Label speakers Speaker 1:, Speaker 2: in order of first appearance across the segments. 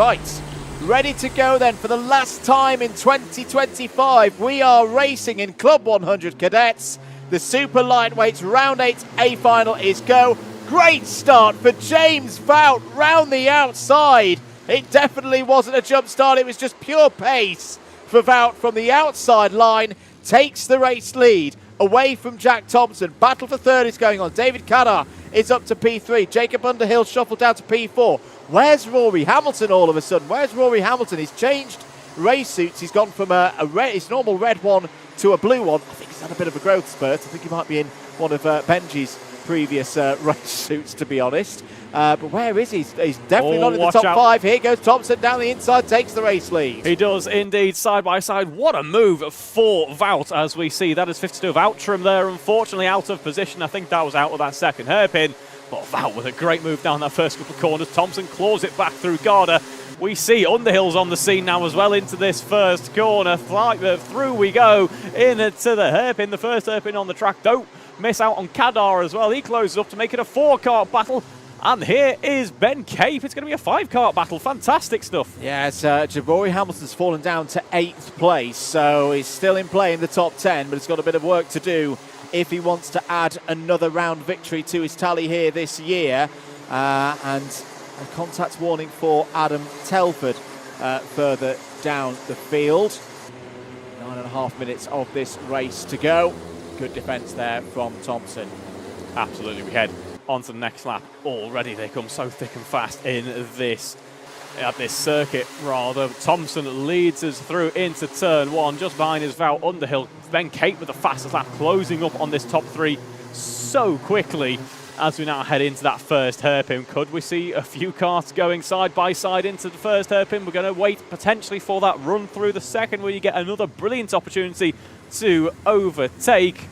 Speaker 1: Right, ready to go then for the last time in 2025. We are racing in Club 100 Cadets. The super lightweights round 8 A final is go. Great start for James Vout round the outside. It definitely wasn't a jump start, it was just pure pace for Vout from the outside line. Takes the race lead away from Jack Thompson. Battle for third is going on. David Cadar is up to P3. Jacob Underhill shuffled down to P4. Where's Rory Hamilton all of a sudden? Where's Rory Hamilton? He's changed race suits. He's gone from his normal red one to a blue one. I think he's had a bit of a growth spurt. I think he might be in one of Benji's previous race suits, to be honest. But where is he? He's definitely not in the top 5. Here goes Thompson down the inside, takes the race lead.
Speaker 2: He does indeed, side by side. What a move for Vout, as we see. That is 52 of Outram there, unfortunately out of position. I think that was out of that second hairpin. But Vout with a great move down that first couple of corners. Thompson claws it back through Garda. We see Underhill's on the scene now as well into this first corner. Through we go into the hairpin, the first hairpin on the track. Don't miss out on Cadar as well. He closes up to make it a 4-kart battle. And here is Ben Cape. It's going to be a 5-kart battle. Fantastic stuff.
Speaker 1: Yes, Rory Hamilton's fallen down to 8th place, so he's still in play in the top 10, but he's got a bit of work to do if he wants to add another round victory to his tally here this year. And a contact warning for Adam Telford further down the field. 9.5 minutes of this race to go. Good defence there from Thompson.
Speaker 2: Absolutely, we head on to the next lap. Already they come so thick and fast in this circuit, rather. Thompson leads us through into turn 1, just behind his Vout Underhill. Ben Cape with the fastest lap, closing up on this top 3 so quickly as we now head into that first hairpin. Could we see a few karts going side by side into the first hairpin? We're going to wait potentially for that run through the second, where you get another brilliant opportunity to overtake.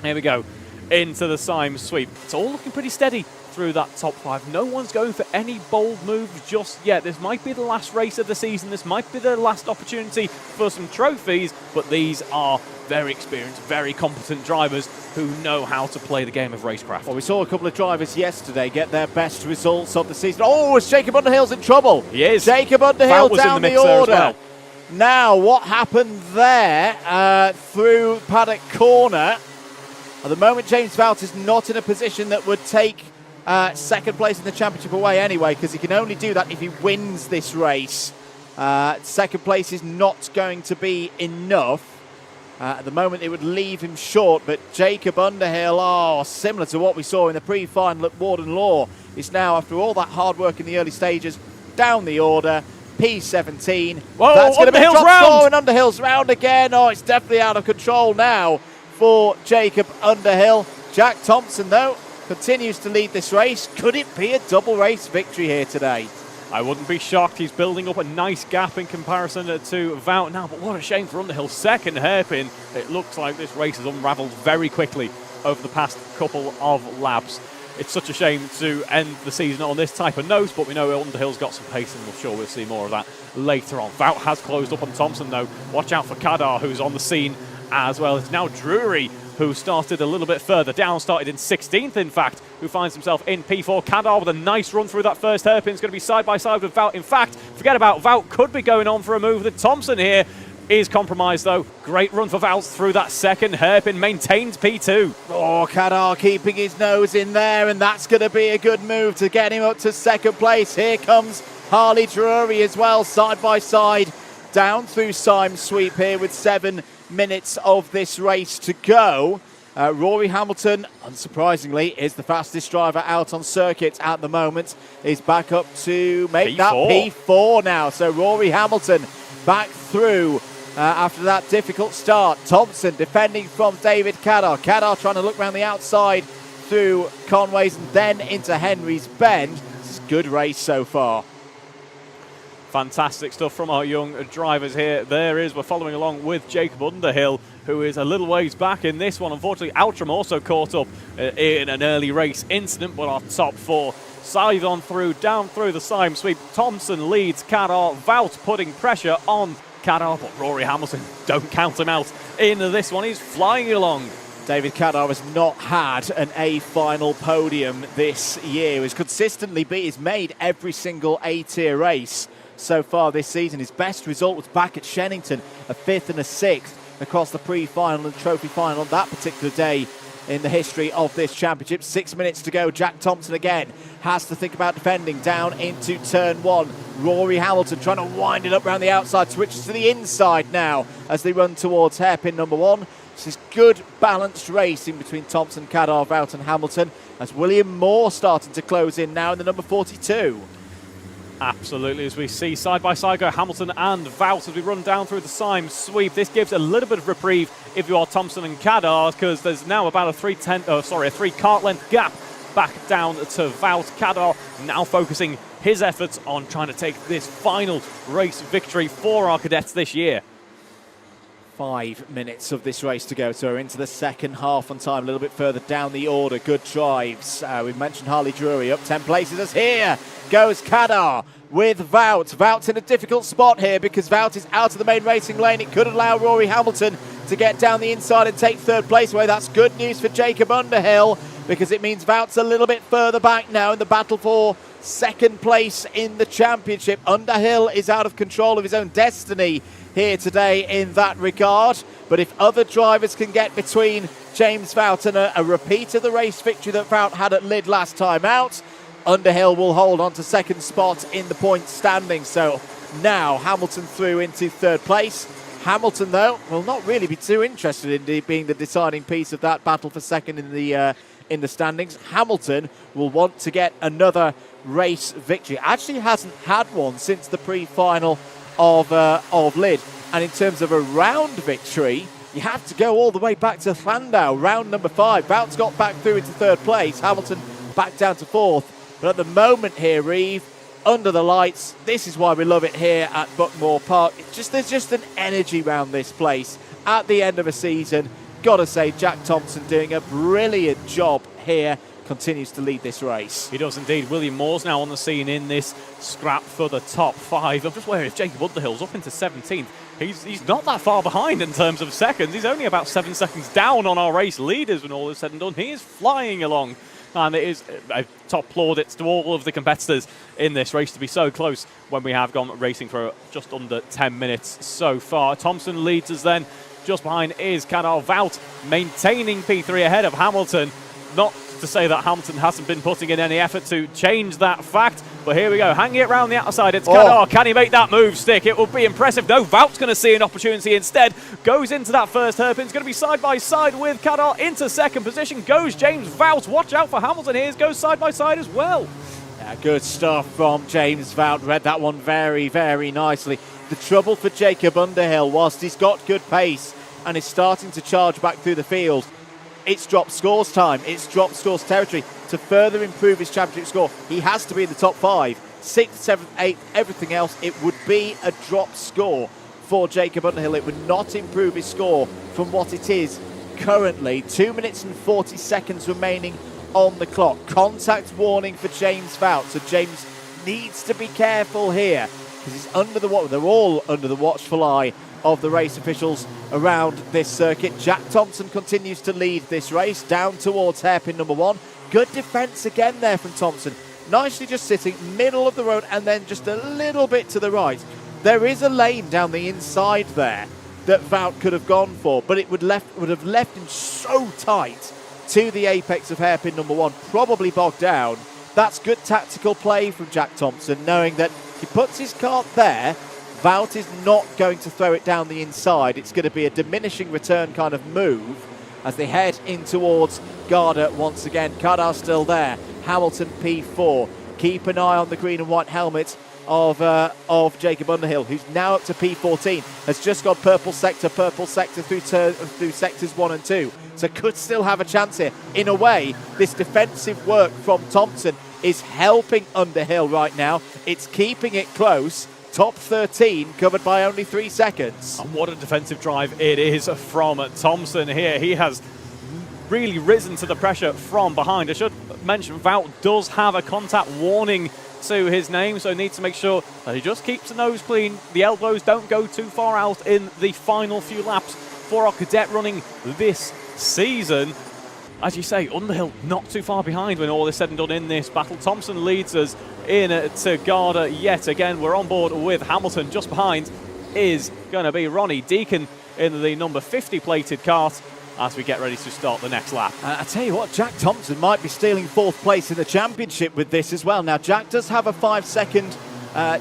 Speaker 2: Here we go. Into the Symes sweep. It's all looking pretty steady through that top 5. No one's going for any bold moves just yet. This might be the last race of the season. This might be the last opportunity for some trophies, but these are very experienced, very competent drivers who know how to play the game of racecraft.
Speaker 1: Well, we saw a couple of drivers yesterday get their best results of the season. Oh, it's Jacob Underhill's in trouble.
Speaker 2: He is.
Speaker 1: Jacob Underhill down the order.
Speaker 2: Well.
Speaker 1: Now, what happened there through paddock corner? At the moment, James Vout is not in a position that would take second place in the championship away anyway, because he can only do that if he wins this race. Second place is not going to be enough. At the moment, it would leave him short, but Jacob Underhill, similar to what we saw in the pre-final at Warden Law, is now, after all that hard work in the early stages, down the order. P17.
Speaker 2: Whoa,
Speaker 1: that's going to be a drop score, and Underhill's round again. Oh, it's definitely out of control now for Jacob Underhill. Jack Thompson, though, continues to lead this race. Could it be a double race victory here today?
Speaker 2: I wouldn't be shocked. He's building up a nice gap in comparison to Vout now, but what a shame for Underhill. Second hairpin. It looks like this race has unravelled very quickly over the past couple of laps. It's such a shame to end the season on this type of note, but we know Underhill's got some pace, and I'm sure we'll see more of that later on. Vout has closed up on Thompson, though. Watch out for Cadar, who's on the scene as well. It's now Drury, who started a little bit further down, started in 16th, in fact, who finds himself in P4. Cadar with a nice run through that first hairpin is going to be side by side with Vout. In fact, forget about Vout, could be going on for a move with Thompson here. Is compromised, though. Great run for Vout through that second hairpin, maintains P2.
Speaker 1: Oh, Cadar keeping his nose in there, and that's going to be a good move to get him up to second place. Here comes Harley Drury as well, side by side, down through Symes sweep here with 7 minutes of this race to go. Rory Hamilton, unsurprisingly, is the fastest driver out on circuit at the moment. He's back up to make that P4 now. So Rory Hamilton back through after that difficult start. Thompson defending from David Cadar. Cadar trying to look around the outside through Conway's and then into Henry's Bend. This is a good race so far.
Speaker 2: Fantastic stuff from our young drivers here. We're following along with Jacob Underhill, who is a little ways back in this one. Unfortunately, Outram also caught up in an early race incident, but our top 4 side on through, down through the Symes sweep. Thompson leads Cadar. Vout putting pressure on Cadar, but Rory Hamilton, don't count him out in this one. He's flying along.
Speaker 1: David Cadar has not had an A final podium this year. He's consistently he's made every single A-tier race so far this season. His best result was back at Shennington, a 5th and a 6th across the pre-final and trophy final on that particular day in the history of this championship. 6 minutes to go. Jack Thompson again has to think about defending down into turn 1. Rory Hamilton trying to wind it up around the outside, switches to the inside now as they run towards hairpin number 1. This is good balanced racing between Thompson, Cadar, Vout and Hamilton, as William Moore starting to close in now in the number 42.
Speaker 2: Absolutely, as we see side by side go Hamilton and Vout as we run down through the Symes sweep. This gives a little bit of reprieve if you are Thompson and Cadar, because there's now about a 3 cart length gap back down to Vout. Cadar now focusing his efforts on trying to take this final race victory for our cadets this year.
Speaker 1: 5 minutes of this race to go, so we're into the second half on time, a little bit further down the order. Good drives. We've mentioned Harley Drury up 10 places, as here goes Cadar with Vout. Vout's in a difficult spot here because Vout is out of the main racing lane. It could allow Rory Hamilton to get down the inside and take third place away. That's good news for Jacob Underhill, because it means Vout's a little bit further back now in the battle for second place in the championship. Underhill is out of control of his own destiny here today in that regard, but if other drivers can get between James Vout and a repeat of the race victory that Vout had at Lydd last time out, Underhill will hold on to second spot in the point standing. So now Hamilton through into third place. Hamilton, though, will not really be too interested in being the deciding piece of that battle for second in the standings. Hamilton will want to get another race victory. Actually hasn't had one since the pre-final of Lydd. And in terms of a round victory, you have to go all the way back to Llandau, round number 5. Vout's got back through into third place. Hamilton back down to 4th. But at the moment here, Reeve, under the lights, this is why we love it here at Buckmore Park. There's just an energy around this place at the end of a season. Gotta say, Jack Thompson doing a brilliant job here, continues to lead this race.
Speaker 2: He does indeed. William Moore's now on the scene in this scrap for the top 5. I'm just wondering if Jacob Underhill's up into 17th. He's not that far behind in terms of seconds. He's only about 7 seconds down on our race leaders when all is said and done. He is flying along. And it is a top plaudits to all of the competitors in this race to be so close when we have gone racing for just under 10 minutes so far. Thompson leads us then. Just behind is Cadar. Vout maintaining P3 ahead of Hamilton. Not to say that Hamilton hasn't been putting in any effort to change that fact, but here we go, hanging it round the outside. It's Cadar. Can he make that move stick? It will be impressive. No, Vout's going to see an opportunity instead. Goes into that first hairpin. It's going to be side by side with Cadar. Into second position goes James Vout. Watch out for Hamilton here. Goes side by side as well.
Speaker 1: Yeah, good stuff from James Vout. Read that one very, very nicely. The trouble for Jacob Underhill, whilst he's got good pace and is starting to charge back through the field, it's drop scores time. It's drop scores territory. To further improve his championship score, he has to be in the top 5. 6th, 7th, 8th, everything else, it would be a drop score for Jacob Underhill. It would not improve his score from what it is currently. 2 minutes and 40 seconds remaining on the clock. Contact warning for James Vout. So James needs to be careful here, because he's under the watch. They're all under the watchful eye of the race officials around this circuit. Jack Thompson continues to lead this race down towards hairpin number 1. Good defence again there from Thompson. Nicely just sitting middle of the road and then just a little bit to the right. There is a lane down the inside there that Vout could have gone for, but it would have left him so tight to the apex of hairpin number 1, probably bogged down. That's good tactical play from Jack Thompson, knowing that if he puts his cart there, Vout is not going to throw it down the inside. It's going to be a diminishing return kind of move as they head in towards Garda once again. Cadar still there. Hamilton P4. Keep an eye on the green and white helmet of Jacob Underhill, who's now up to P14. Has just got purple sector through sectors 1 and 2. So could still have a chance here. In a way, this defensive work from Thompson is helping Underhill right now. It's keeping it close. Top 13 covered by only 3 seconds.
Speaker 2: And what a defensive drive it is from Thompson here. He has really risen to the pressure from behind. I should mention Vout does have a contact warning to his name, so needs to make sure that he just keeps the nose clean. The elbows don't go too far out in the final few laps for our cadet running this season. as you say, Underhill not too far behind when all is said and done in this battle. Thompson leads us in to Garda yet again. We're on board with Hamilton. Just behind is going to be Ronnie Deacon in the number 50 plated kart as we get ready to start the next lap.
Speaker 1: I tell you what, Jack Thompson might be stealing 4th place in the championship with this as well. Now, Jack does have a 5-second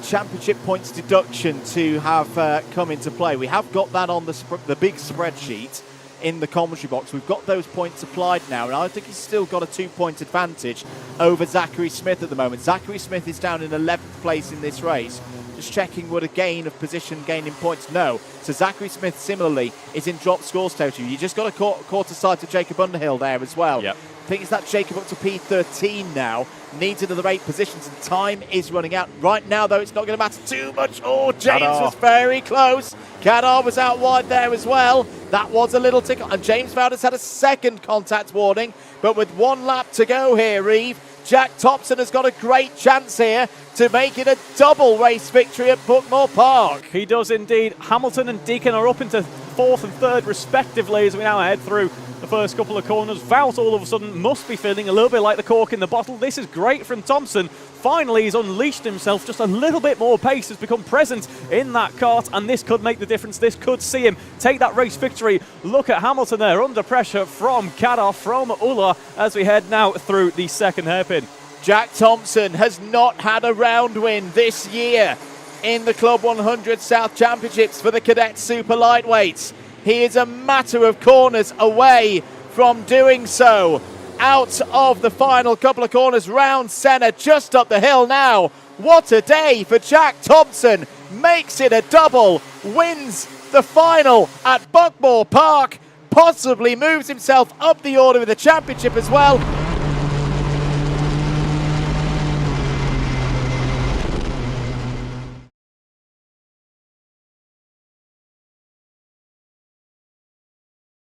Speaker 1: championship points deduction to have come into play. We have got that on the big spreadsheet in the commentary box. We've got those points applied now, and I think he's still got a 2-point advantage over Zachary Smith at the moment. Zachary Smith is down in 11th place in this race. Just checking, would a gain of position gain in points? No. So Zachary Smith similarly is in drop scores territory. You just got a quarter side to Jacob Underhill there as well.
Speaker 2: Yep.
Speaker 1: I think it's that Jacob up to P13 now. Needs another 8 positions, and time is running out. Right now, though, it's not going to matter too much. Oh, James was very close. Kadar was out wide there as well. That was a little tickle. And James Valdez had a 2nd contact warning. But with 1 lap to go here, Reeve, Jack Thompson has got a great chance here to make it a double race victory at Bookmore Park.
Speaker 2: He does indeed. Hamilton and Deacon are up into 4th and 3rd respectively as we now head through the first couple of corners. Vout all of a sudden must be feeling a little bit like the cork in the bottle. This is great from Thompson. Finally, he's unleashed himself. Just a little bit more pace has become present in that kart, and this could make the difference. This could see him take that race victory. Look at Hamilton there under pressure from Kadar, from Ulla, as we head now through the 2nd hairpin.
Speaker 1: Jack Thompson has not had a round win this year in the Club 100 South Championships for the Cadet Super Lightweights. He is a matter of corners away from doing so. Out of the final couple of corners, round centre, just up the hill now. What a day for Jack Thompson. Makes it a double, wins the final at Bookmore Park, possibly moves himself up the order in the championship as well.